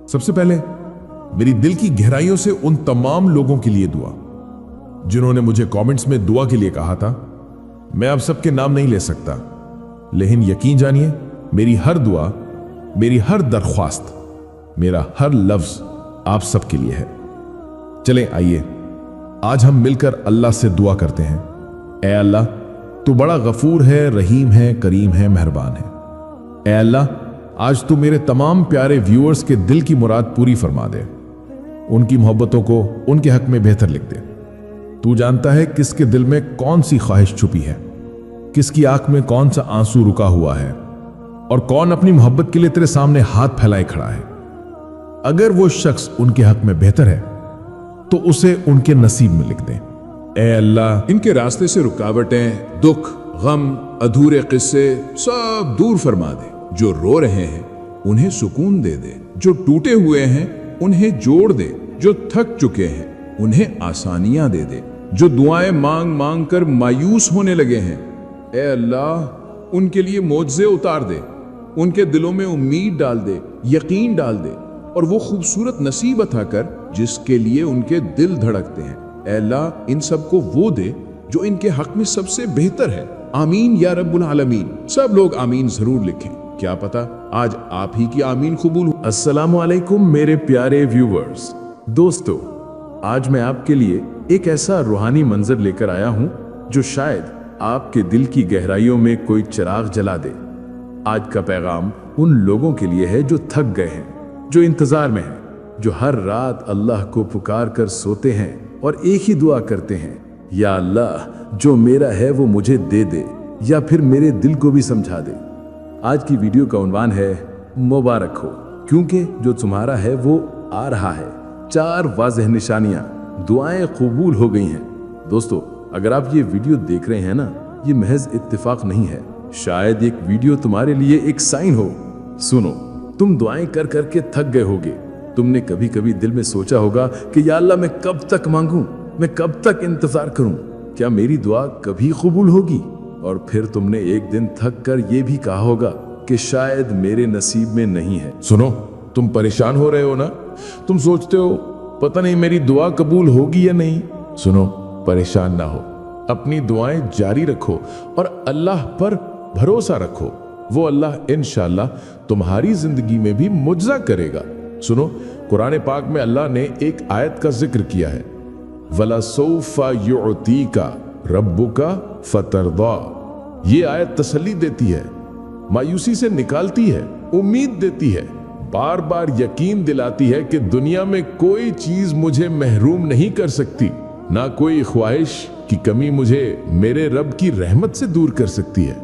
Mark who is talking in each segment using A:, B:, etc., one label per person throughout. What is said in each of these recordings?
A: सबसे पहले मेरी दिल की गहराइयों से उन तमाम लोगों के लिए दुआ जिन्होंने मुझे कमेंट्स में दुआ के लिए कहा था। मैं अब सबके नाम नहीं ले सकता, लेकिन यकीन जानिए मेरी हर दुआ, मेरी हर दरख्वास्त, मेरा हर लफ्ज आप सबके लिए है। चलें आइए आज हम मिलकर अल्लाह से दुआ करते हैं। ऐ अल्लाह, तू बड़ा गफूर है, रहीम है, करीम है, मेहरबान है। ऐ अल्लाह, आज तू मेरे तमाम प्यारे व्यूअर्स के दिल की मुराद पूरी फरमा दे, उनकी मोहब्बतों को उनके हक में बेहतर लिख दे। तू जानता है किसके दिल में कौन सी ख्वाहिश छुपी है, किसकी आंख में कौन सा आंसू रुका हुआ है और कौन अपनी मोहब्बत के लिए तेरे सामने हाथ फैलाए खड़ा है। अगर वो शख्स उनके हक में बेहतर है तो उसे उनके नसीब में लिख दे। ऐ अल्लाह,
B: इनके रास्ते से रुकावटें, दुख, गम, अधूरे किस्से सब दूर फरमा दे। जो रो रहे हैं उन्हें सुकून दे दे, जो टूटे हुए हैं उन्हें जोड़ दे, जो थक चुके हैं उन्हें आसानियां दे दे, जो दुआएं मांग मांग कर मायूस होने लगे हैं, ऐ अल्लाह उनके लिए मोज़े उतार दे, उनके दिलों में उम्मीद डाल दे, यकीन डाल दे और वो खूबसूरत नसीब अता कर जिसके लिए उनके दिल धड़कते हैं। ऐ अल्लाह, इन सबको वो दे जो इनके हक में सबसे बेहतर है। आमीन या रब्बुल आलमीन। सब लोग आमीन जरूर लिखें, क्या पता आज आप ही की आमीन कबूल हो।
C: अस्सलामु अलैकुम मेरे प्यारे व्यूवर्स। दोस्तों, आज मैं आपके लिए एक ऐसा रूहानी मंजर लेकर आया हूं जो शायद आपके दिल की गहराइयों में कोई चिराग जला दे। आज का पैगाम उन लोगों के लिए है जो थक गए हैं, जो इंतजार में हैं, जो हर रात अल्लाह को पुकार कर सोते हैं और एक ही दुआ करते हैं, या अल्लाह जो मेरा है वो मुझे दे दे या फिर मेरे दिल को भी समझा दे। आज की वीडियो का उन्वान है मुबारक हो, क्योंकि जो तुम्हारा है वो आ रहा है। 4 वाज़ेह निशानियां, दुआएं कबूल हो गई हैं। दोस्तों, अगर आप ये वीडियो देख रहे हैं ना, ये महज इत्तेफाक नहीं है, शायद एक वीडियो तुम्हारे लिए एक साइन हो। सुनो, तुम दुआएं कर करके थक गए होगे। तुमने कभी कभी दिल में सोचा होगा कि या अल्लाह मैं कब तक मांगूं, मैं कब तक इंतजार करूं, क्या मेरी दुआ कभी कबूल होगी। और फिर तुमने एक दिन थक कर ये भी कहा होगा कि शायद मेरे नसीब में नहीं है।
A: सुनो, तुम परेशान हो रहे हो ना, तुम सोचते हो पता नहीं मेरी दुआ कबूल होगी या नहीं। सुनो, परेशान ना हो, अपनी दुआएं जारी रखो और अल्लाह पर भरोसा रखो। वो अल्लाह इंशाअल्लाह तुम्हारी जिंदगी में भी मुजज़ा करेगा। सुनो, कुरान पाक में अल्लाह ने एक आयत का जिक्र किया है, वला सौफा युअतीका रब्बुका फतरदा। ये आयत तसल्ली देती है, मायूसी से निकालती है, उम्मीद देती है, बार बार यकीन दिलाती है कि दुनिया में कोई चीज मुझे महरूम नहीं कर सकती, ना कोई ख्वाहिश की कमी मुझे मेरे रब की रहमत से दूर कर सकती है।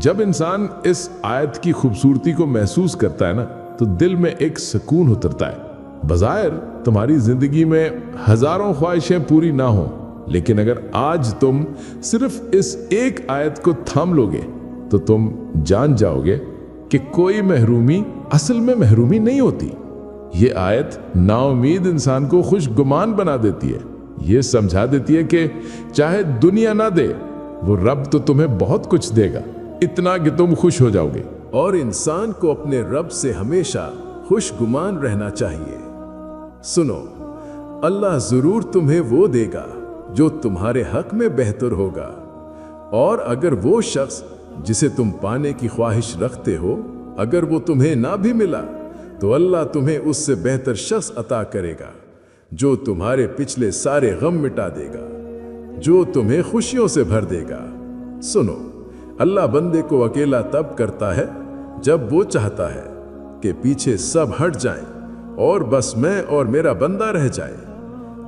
A: जब इंसान इस आयत की खूबसूरती को महसूस करता है ना, तो दिल में एक सुकून उतरता है। बज़ाहिर तुम्हारी जिंदगी में हजारों ख्वाहिशें पूरी ना हो, लेकिन अगर आज तुम सिर्फ इस एक आयत को थाम लोगे तो तुम जान जाओगे कि कोई महरूमी असल में महरूमी नहीं होती। ये आयत नाउमीद इंसान को खुशगुमान बना देती है, ये समझा देती है कि चाहे दुनिया ना दे, वो रब तो तुम्हें बहुत कुछ देगा, इतना कि तुम खुश हो जाओगे।
C: और इंसान को अपने रब से हमेशा खुशगुमान रहना चाहिए। सुनो, अल्लाह जरूर तुम्हें वो देगा जो तुम्हारे हक में बेहतर होगा। और अगर वो शख्स जिसे तुम पाने की ख्वाहिश रखते हो, अगर वो तुम्हें ना भी मिला, तो अल्लाह तुम्हें उससे बेहतर शख्स अता करेगा जो तुम्हारे पिछले सारे गम मिटा देगा, जो तुम्हें खुशियों से भर देगा। सुनो, अल्लाह बंदे को अकेला तब करता है जब वो चाहता है कि पीछे सब हट जाएं और बस मैं और मेरा बंदा रह जाए।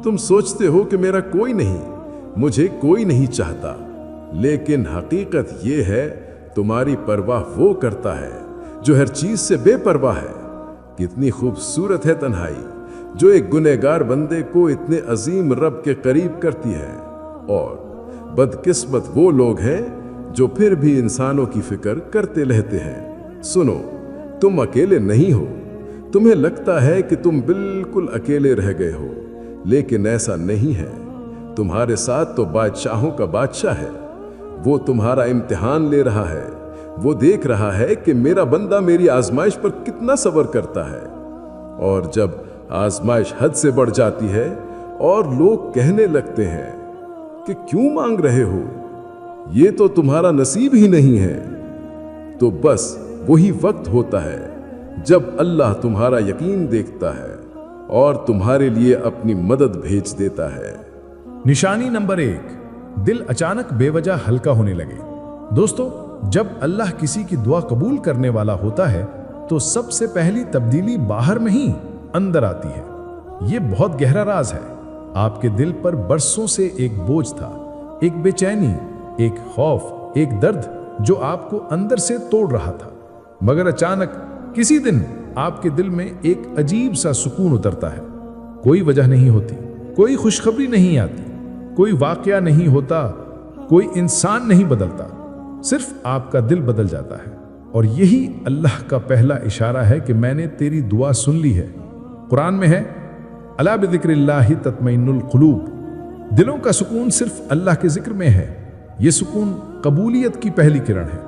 C: तुम सोचते हो कि मेरा कोई नहीं, मुझे कोई नहीं चाहता, लेकिन हकीकत ये है तुम्हारी परवाह वो करता है जो हर चीज से बेपरवाह है। कितनी खूबसूरत है तन्हाई जो एक गुनहगार बंदे को इतने अजीम रब के करीब करती है। और बदकिस्मत वो लोग हैं जो फिर भी इंसानों की फिक्र करते रहते हैं। सुनो, तुम अकेले नहीं हो। तुम्हें लगता है कि तुम बिल्कुल अकेले रह गए हो, लेकिन ऐसा नहीं है। तुम्हारे साथ तो बादशाहों का बादशाह है। वो तुम्हारा इम्तिहान ले रहा है। वो देख रहा है कि मेरा बंदा मेरी आजमाइश पर कितना सब्र करता है। और जब आजमाइश हद से बढ़ जाती है और लोग कहने लगते हैं कि क्यों मांग रहे हो, ये तो तुम्हारा नसीब ही नहीं है, तो बस वही वक्त होता है जब अल्लाह तुम्हारा यकीन देखता है और तुम्हारे लिए अपनी मदद भेज देता है।
D: निशानी नंबर 1, दिल अचानक बेवजह हल्का होने लगे। दोस्तों, जब अल्लाह किसी की दुआ कबूल करने वाला होता है तो सबसे पहली तब्दीली बाहर में ही अंदर आती है। ये बहुत गहरा राज है। आपके दिल पर बरसों से एक बोझ था, एक बेचैनी, एक खौफ, एक दर्द जो आपको अंदर से तोड़ रहा था। मगर अचानक किसी दिन आपके दिल में एक अजीब सा सुकून उतरता है। कोई वजह नहीं होती, कोई खुशखबरी नहीं आती, कोई वाकया नहीं होता, कोई इंसान नहीं बदलता, सिर्फ आपका दिल बदल जाता है। और यही अल्लाह का पहला इशारा है कि मैंने तेरी दुआ सुन ली है। कुरान में है, अला बिज़िक्रिल्लाहि तत्मइन्नुल क़ुलूब। दिलों का सुकून सिर्फ अल्लाह के जिक्र में है। ये सुकून कबूलियत की पहली किरण है।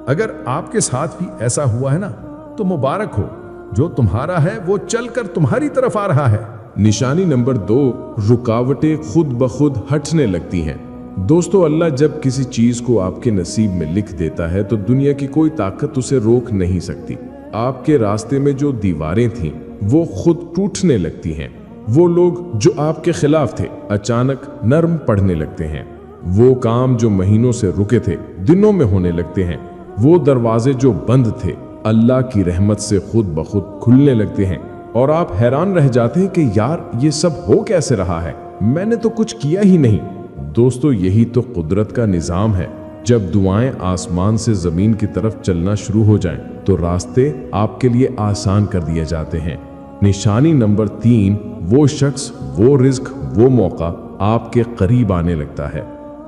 D: अगर आपके साथ भी ऐसा हुआ है ना, तो मुबारक हो। जो तुम्हारा है वो चलकर तुम्हारी तरफ आ रहा है।
A: निशानी नंबर 2, रुकावटें खुद ब खुद हटने लगती हैं। दोस्तों, अल्लाह जब किसी चीज को आपके नसीब में लिख देता है तो दुनिया की कोई ताकत उसे रोक नहीं सकती। आपके रास्ते में जो दीवारें थीं वो खुद टूटने लगती हैं। वो लोग जो आपके खिलाफ थे अचानक नरम पड़ने लगते हैं। वो काम जो महीनों से रुके थे दिनों में होने लगते हैं। वो दरवाजे जो बंद थे अल्लाह की रहमत से खुद ब खुद खुलने लगते हैं। और आप हैरान रह जाते हैं कि यार ये सब हो कैसे रहा है, मैंने तो कुछ किया ही नहीं। दोस्तों, यही तो कुदरत का निजाम है। जब दुआएं आसमान से जमीन की तरफ चलना शुरू हो जाएं, तो रास्ते आपके लिए आसान कर दिए जाते हैं। निशानी नंबर 3, वो शख्स, वो रिज्क, वो मौका आपके करीब आने लगता है।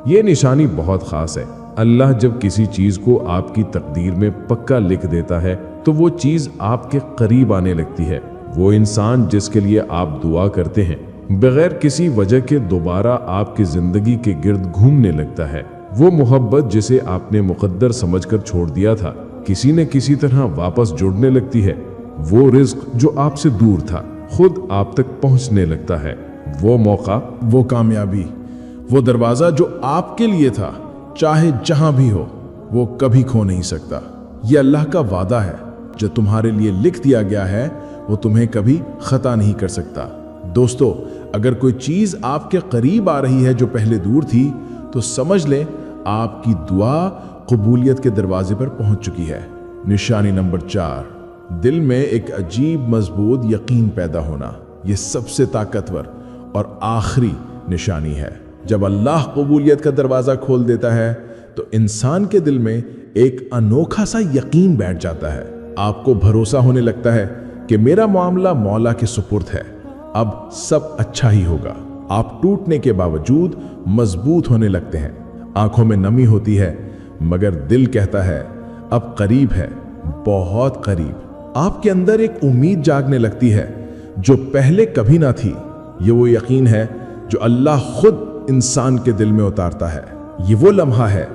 A: ये निशानी बहुत खास है। अल्लाह जब किसी चीज को आपकी तकदीर में पक्का लिख देता है तो वो चीज आपके करीब आने लगती है। वो इंसान जिसके लिए आप दुआ करते हैं बगैर किसी वजह के दोबारा आपकी जिंदगी के गिर्द घूमने लगता है। वो मोहब्बत जिसे आपने मुकद्दर समझकर छोड़ दिया था किसी न किसी तरह वापस जुड़ने लगती है। वो रिज्क जो आपसे दूर था खुद आप तक पहुंचने लगता है। वो मौका,
D: वो कामयाबी, वो दरवाजा जो आपके लिए था, चाहे जहां भी हो, वो कभी खो नहीं सकता। ये अल्लाह का वादा है। जो तुम्हारे लिए लिख दिया गया है वो तुम्हें कभी खता नहीं कर सकता। दोस्तों, अगर कोई चीज आपके करीब आ रही है जो पहले दूर थी, तो समझ लें आपकी दुआ कबूलियत के दरवाजे पर पहुंच चुकी है। निशानी नंबर 4, दिल में एक अजीब मजबूत यकीन पैदा होना। यह सबसे ताकतवर और आखिरी निशानी है। जब अल्लाह कबूलियत का दरवाजा खोल देता है तो इंसान के दिल में एक अनोखा सा यकीन बैठ जाता है। आपको भरोसा होने लगता है कि मेरा मामला मौला के सुपुर्द है, अब सब अच्छा ही होगा। आप टूटने के बावजूद मजबूत होने लगते हैं। आंखों में नमी होती है मगर दिल कहता है अब करीब है, बहुत करीब। आपके अंदर एक उम्मीद जागने लगती है जो पहले कभी ना थी। ये वो यकीन है जो अल्लाह खुद इंसान के दिल में उतारता है। ये वो लम्हा है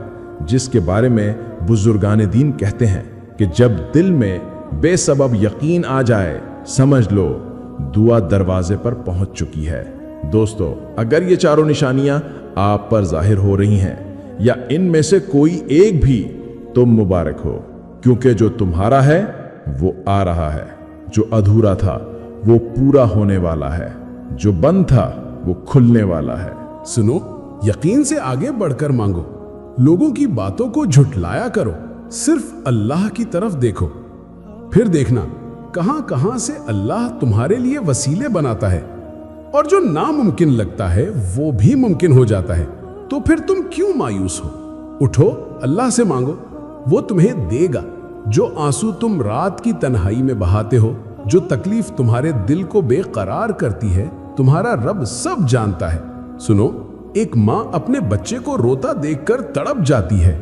D: जिसके बारे में बुजुर्गान दीन कहते हैं कि जब दिल में बेसबब यकीन आ जाए, समझ लो दुआ दरवाजे पर पहुंच चुकी है। दोस्तों, अगर ये चारों निशानियां आप पर जाहिर हो रही हैं या इनमें से कोई एक भी, तो मुबारक हो, क्योंकि जो तुम्हारा है वो आ रहा है। जो अधूरा था वो पूरा होने वाला है, जो बंद था वो खुलने वाला है।
C: सुनो, यकीन से आगे बढ़कर मांगो, लोगों की बातों को झुटलाया करो, सिर्फ अल्लाह की तरफ देखो। फिर देखना कहां कहां से अल्लाह तुम्हारे लिए वसीले बनाता है और जो नामुमकिन लगता है वो भी मुमकिन हो जाता है। तो फिर तुम क्यों मायूस हो? उठो, अल्लाह से मांगो, वो तुम्हें देगा। जो आंसू तुम रात की तन्हाई में बहाते हो, जो तकलीफ तुम्हारे दिल को बेकरार करती है, तुम्हारा रब सब जानता है। सुनो, एक माँ अपने बच्चे को रोता देखकर तड़प जाती है,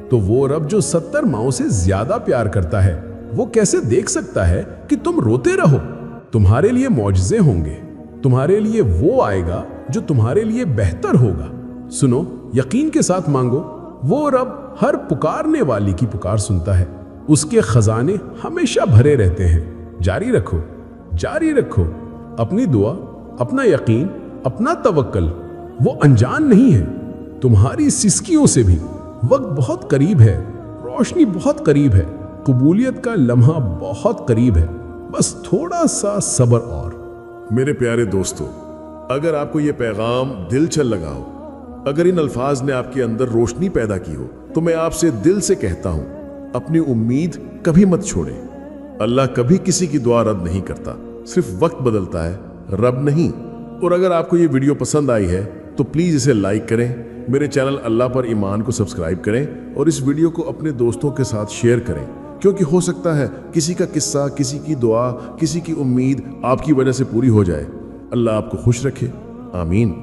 C: तो वो रब जो 70 माँओं से ज्यादा प्यार करता है, वो कैसे देख सकता है कि तुम रोते रहो? तुम्हारे लिए मौजज़े होंगे, तुम्हारे लिए वो आएगा जो तुम्हारे लिए बेहतर होगा। सुनो, यकीन के साथ मांगो, वो रब हर पुकारने वाली की पुकार सुनता है। उसके खजाने हमेशा भरे रहते हैं। जारी रखो,
D: जारी रखो। अपनी दुआ, अपना यकीन, अपना तवक्कल वो अनजान नहीं है। तुम्हारी सिसकियों से भी वक्त बहुत करीब है, रोशनी बहुत करीब है, कबूलियत का लम्हा बहुत करीब है। बस थोड़ा सा सब्र और।
C: मेरे प्यारे दोस्तों, अगर आपको ये पैगाम दिल चल लगा हो, अगर इन अल्फाज ने आपके अंदर रोशनी पैदा की हो, तो मैं आपसे दिल से कहता हूं, अपनी उम्मीद कभी मत छोड़ें। अल्लाह कभी किसी की दुआ रद्द नहीं करता, सिर्फ वक्त बदलता है, रब नहीं। और अगर आपको ये वीडियो पसंद आई है तो प्लीज़ इसे लाइक करें, मेरे चैनल अल्लाह पर ईमान को सब्सक्राइब करें और इस वीडियो को अपने दोस्तों के साथ शेयर करें, क्योंकि हो सकता है किसी का किस्सा, किसी की दुआ, किसी की उम्मीद आपकी वजह से पूरी हो जाए। अल्लाह आपको खुश रखे। आमीन।